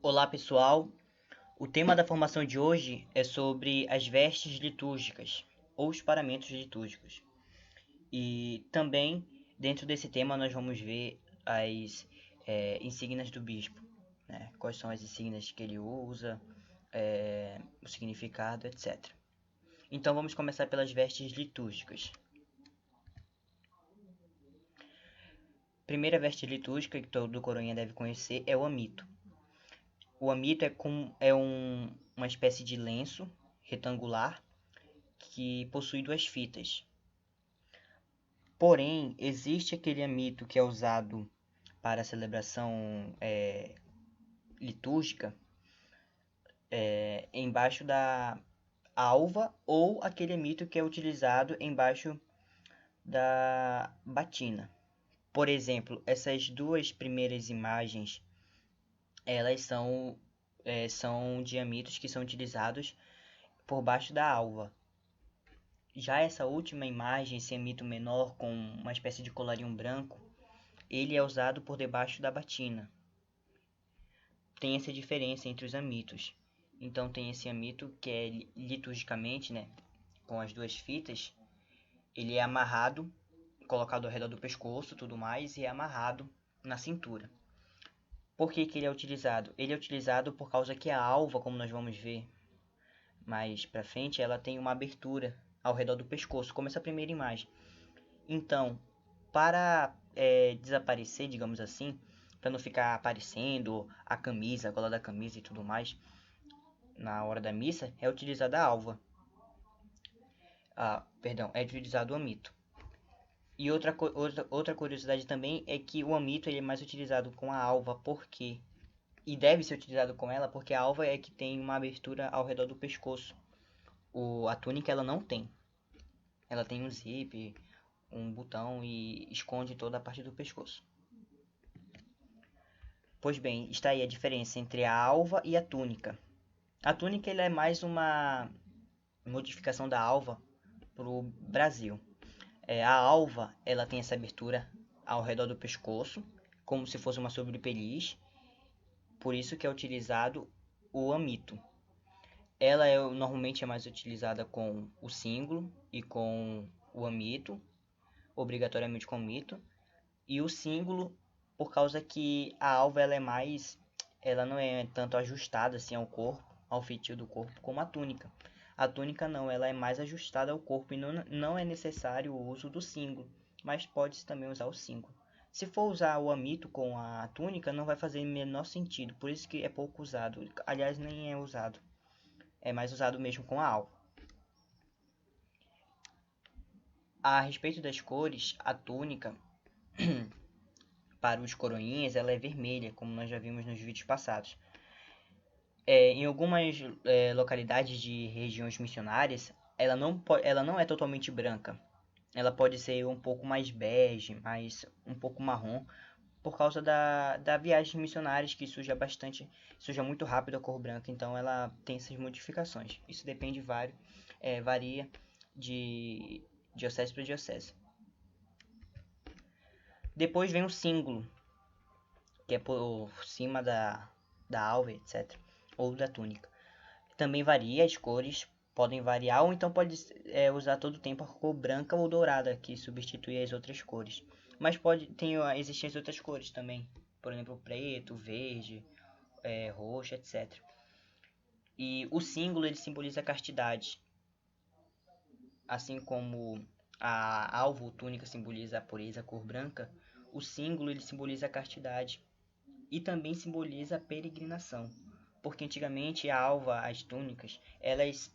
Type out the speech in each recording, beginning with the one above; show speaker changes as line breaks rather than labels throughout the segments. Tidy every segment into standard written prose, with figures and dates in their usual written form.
Olá pessoal, o tema da formação de hoje é sobre as vestes litúrgicas ou os paramentos litúrgicos. E também dentro desse tema nós vamos ver as insígnias do bispo, né? Quais são as insígnias que ele usa, o significado, etc. Então vamos começar pelas vestes litúrgicas. Primeira veste litúrgica que todo coroinha deve conhecer é o amito. O amito é uma espécie de lenço retangular que possui duas fitas. Porém, existe aquele amito que é usado para a celebração litúrgica embaixo da alva, ou aquele amito que é utilizado embaixo da batina. Por exemplo, essas duas primeiras imagens, elas são de amitos que são utilizados por baixo da alva. Já essa última imagem, esse amito menor com uma espécie de colarinho branco, ele é usado por debaixo da batina. Tem essa diferença entre os amitos. Então tem esse amito que é liturgicamente, né, com as duas fitas, ele é amarrado, colocado ao redor do pescoço, tudo mais, e é amarrado na cintura. Por que ele é utilizado? Ele é utilizado por causa que a alva, como nós vamos ver mais pra frente, ela tem uma abertura ao redor do pescoço, como essa primeira imagem. Então, para desaparecer, digamos assim, para não ficar aparecendo a camisa, a gola da camisa e tudo mais, na hora da missa, é utilizada a alva. É utilizado o amito. E outra curiosidade também é que o amito ele é mais utilizado com a alva, porque e deve ser utilizado com ela, porque a alva é que tem uma abertura ao redor do pescoço. A túnica ela não tem. Ela tem um zip, um botão e esconde toda a parte do pescoço. Pois bem, está aí a diferença entre a alva e a túnica. A túnica ela é mais uma modificação da alva para o Brasil. A alva ela tem essa abertura ao redor do pescoço, como se fosse uma sobrepeliz, por isso que é utilizado o amito. Ela normalmente é mais utilizada com o símbolo e com o amito, obrigatoriamente com o amito, e o símbolo por causa que a alva ela não é tanto ajustada assim ao corpo, ao feitio do corpo, como a túnica. A túnica não, ela é mais ajustada ao corpo e não é necessário o uso do símbolo, mas pode-se também usar o símbolo. Se for usar o amito com a túnica, não vai fazer o menor sentido, por isso que é pouco usado. Aliás, nem é usado. É mais usado mesmo com a alva. A respeito das cores, a túnica para os coroinhas ela é vermelha, como nós já vimos nos vídeos passados. Em algumas localidades de regiões missionárias, ela não é totalmente branca. Ela pode ser um pouco mais bege, um pouco marrom, por causa da viagem missionárias que suja muito rápido a cor branca, então ela tem essas modificações. Isso varia de diocese para diocese. Depois vem o símbolo, que é por cima da alva, etc. Ou da túnica. Também varia, as cores podem variar, ou então pode usar todo o tempo a cor branca ou dourada, que substitui as outras cores. Mas existem as outras cores também, por exemplo, preto, verde, roxo, etc. E o símbolo ele simboliza a castidade, assim como a alva ou túnica simboliza a pureza, a cor branca, o símbolo ele simboliza a castidade e também simboliza a peregrinação, porque antigamente a alva, as túnicas, elas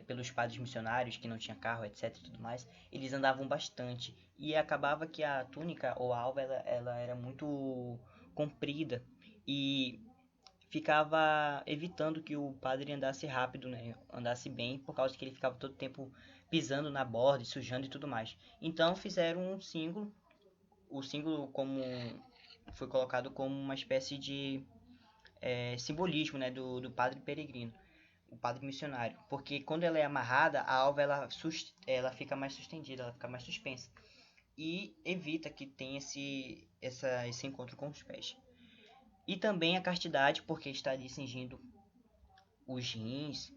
pelos padres missionários que não tinha carro, etc e tudo mais, eles andavam bastante e acabava que a túnica ou a alva ela era muito comprida e ficava evitando que o padre andasse rápido, né, andasse bem, por causa que ele ficava todo tempo pisando na borda, sujando e tudo mais. Então fizeram um símbolo, o símbolo foi colocado como uma espécie de simbolismo, né, do padre peregrino, o padre missionário, porque quando ela é amarrada, a alva ela fica mais sustendida, ela fica mais suspensa e evita que tenha esse encontro com os pés. E também a castidade, porque está ali cingindo os rins,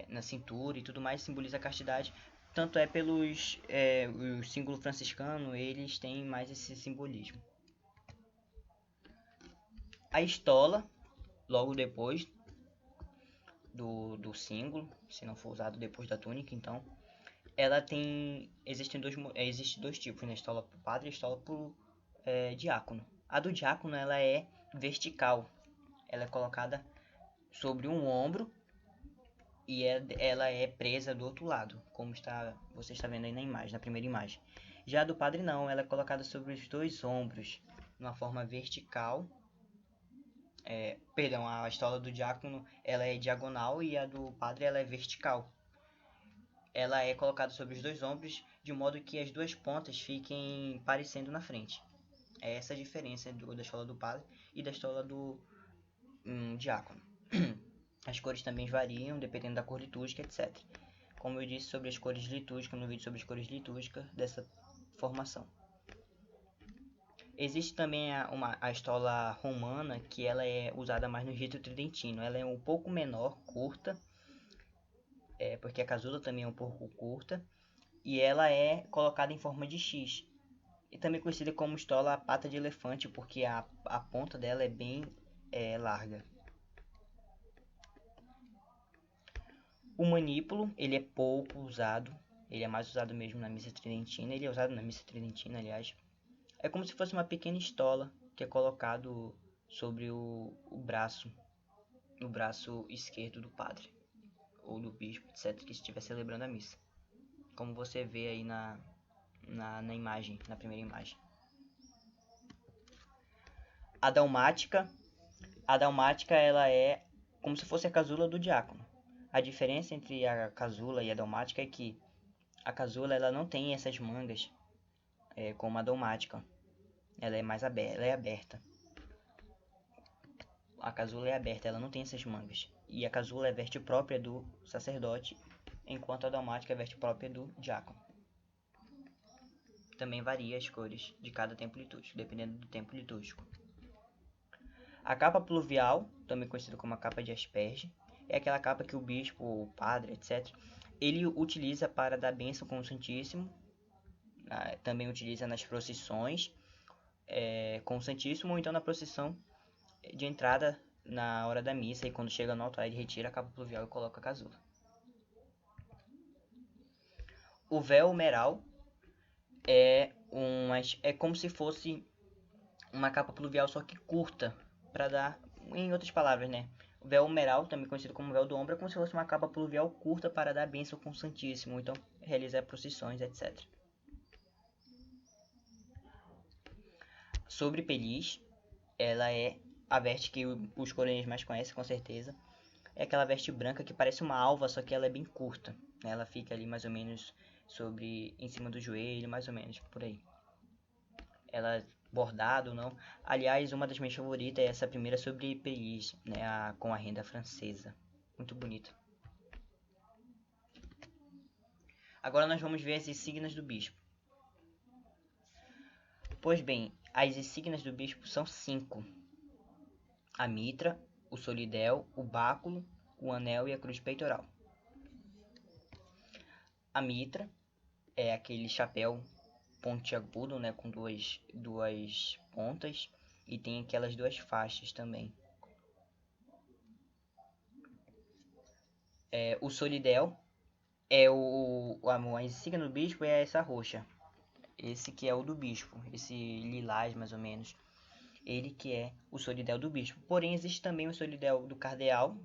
na cintura e tudo mais, simboliza a castidade. Tanto é pelos o símbolo franciscano, eles têm mais esse simbolismo. A estola, logo depois do símbolo, se não for usado depois da túnica, então, ela tem, existem dois tipos, né? Estola para o padre e estola para o diácono. A do diácono, ela é vertical, ela é colocada sobre um ombro e ela é presa do outro lado, como você está vendo aí na imagem, na primeira imagem. Já a do padre não, ela é colocada sobre os dois ombros, de uma forma vertical. Perdão, a estola do diácono ela é diagonal e a do padre ela é vertical. Ela é colocada sobre os dois ombros, de modo que as duas pontas fiquem parecendo na frente. É essa a diferença da estola do padre e da estola do diácono. As cores também variam, dependendo da cor litúrgica, etc. Como eu disse sobre as cores litúrgicas, no vídeo sobre as cores litúrgicas dessa formação. Existe também a estola romana, que ela é usada mais no rito tridentino. Ela é um pouco menor, curta, porque a casula também é um pouco curta, e ela é colocada em forma de X. E também conhecida como estola pata de elefante, porque a ponta dela é bem larga. O manípulo, ele é pouco usado, ele é mais usado mesmo na missa tridentina, ele é usado na missa tridentina, aliás. É como se fosse uma pequena estola que é colocado sobre o braço, no braço esquerdo do padre, ou do bispo, etc., que estiver celebrando a missa. Como você vê aí na imagem, na primeira imagem. A dalmática ela é como se fosse a casula do diácono. A diferença entre a casula e a dalmática é que a casula ela não tem essas mangas como a dalmática. Ela é mais aberta, ela é aberta. A casula é aberta, ela não tem essas mangas. E a casula é veste própria do sacerdote, enquanto a dalmática é veste própria do diácono. Também varia as cores de cada tempo litúrgico, dependendo do tempo litúrgico. A capa pluvial, também conhecida como a capa de asperge, é aquela capa que o bispo, o padre, etc., ele utiliza para dar bênção com o Santíssimo. Também utiliza nas procissões com o Santíssimo, ou então na procissão de entrada na hora da missa, e quando chega no altar ele retira a capa pluvial e coloca a casula. O véu humeral é como se fosse uma capa pluvial, só que curta, para dar, em outras palavras, né? O véu humeral, também conhecido como véu do ombro, é como se fosse uma capa pluvial curta para dar bênção com o Santíssimo, então realizar procissões, etc. Sobre peliz, ela é a veste que os coroinhas mais conhecem, com certeza. É aquela veste branca que parece uma alva, só que ela é bem curta, né? Ela fica ali mais ou menos em cima do joelho, mais ou menos, por aí. Ela bordado ou não. Aliás, uma das minhas favoritas é essa primeira sobre peliz, né? Com a renda francesa. Muito bonita. Agora nós vamos ver as insígnias do bispo. Pois bem, as insígnias do bispo são 5. A mitra, o solidel, o báculo, o anel e a cruz peitoral. A mitra é aquele chapéu pontiagudo, né, com duas pontas, e tem aquelas duas faixas também. O solidel é a insígnia do bispo, é essa roxa. Esse que é o do bispo, esse lilás mais ou menos. Ele que é o solidel do bispo. Porém, existe também o solidel do cardeal,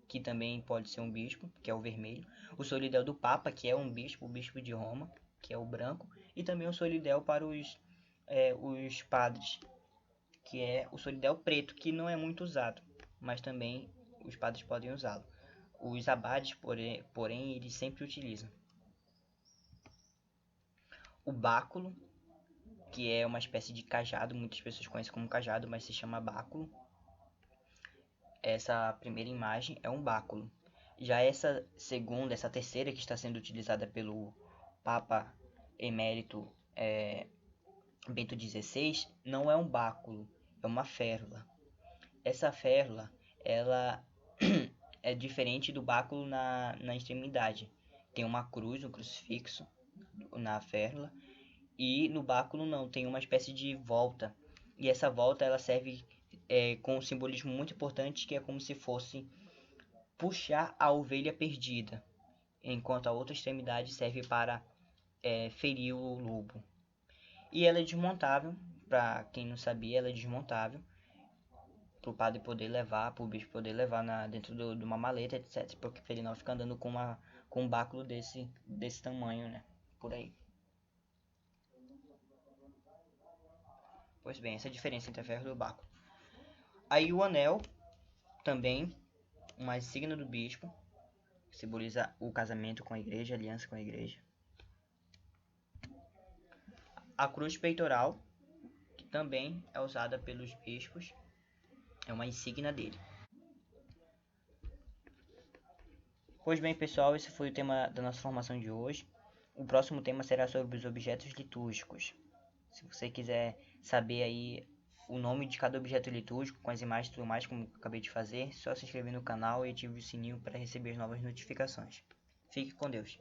que também pode ser um bispo, que é o vermelho. O solidel do papa, que é um bispo, o bispo de Roma, que é o branco. E também o solidel para os padres, que é o solidel preto, que não é muito usado, mas também os padres podem usá-lo. Os abades, porém, eles sempre utilizam. O báculo, que é uma espécie de cajado, muitas pessoas conhecem como cajado, mas se chama báculo. Essa primeira imagem é um báculo. Já essa terceira que está sendo utilizada pelo Papa Emérito Bento XVI, não é um báculo, é uma férula. essa férula, ela é diferente do báculo na extremidade. Tem uma cruz, um crucifixo na férula, e no báculo não, tem uma espécie de volta. E essa volta ela serve com um simbolismo muito importante, que é como se fosse puxar a ovelha perdida, enquanto a outra extremidade serve para ferir o lobo. E ela é desmontável, para quem não sabia, ela é desmontável, para o padre poder levar, para o bicho poder levar dentro de uma maleta, etc. Porque ele não fica andando com um báculo desse tamanho, né? Por aí. Pois bem, essa é a diferença entre a ferro e o báculo. Aí o anel, também, uma insígnia do bispo, que simboliza o casamento com a igreja, a aliança com a igreja. A cruz peitoral, que também é usada pelos bispos, é uma insígnia dele. Pois bem, pessoal, esse foi o tema da nossa formação de hoje. O próximo tema será sobre os objetos litúrgicos. Se você quiser saber aí o nome de cada objeto litúrgico, com as imagens e tudo mais, como eu acabei de fazer, só se inscrever no canal e ative o sininho para receber as novas notificações. Fique com Deus.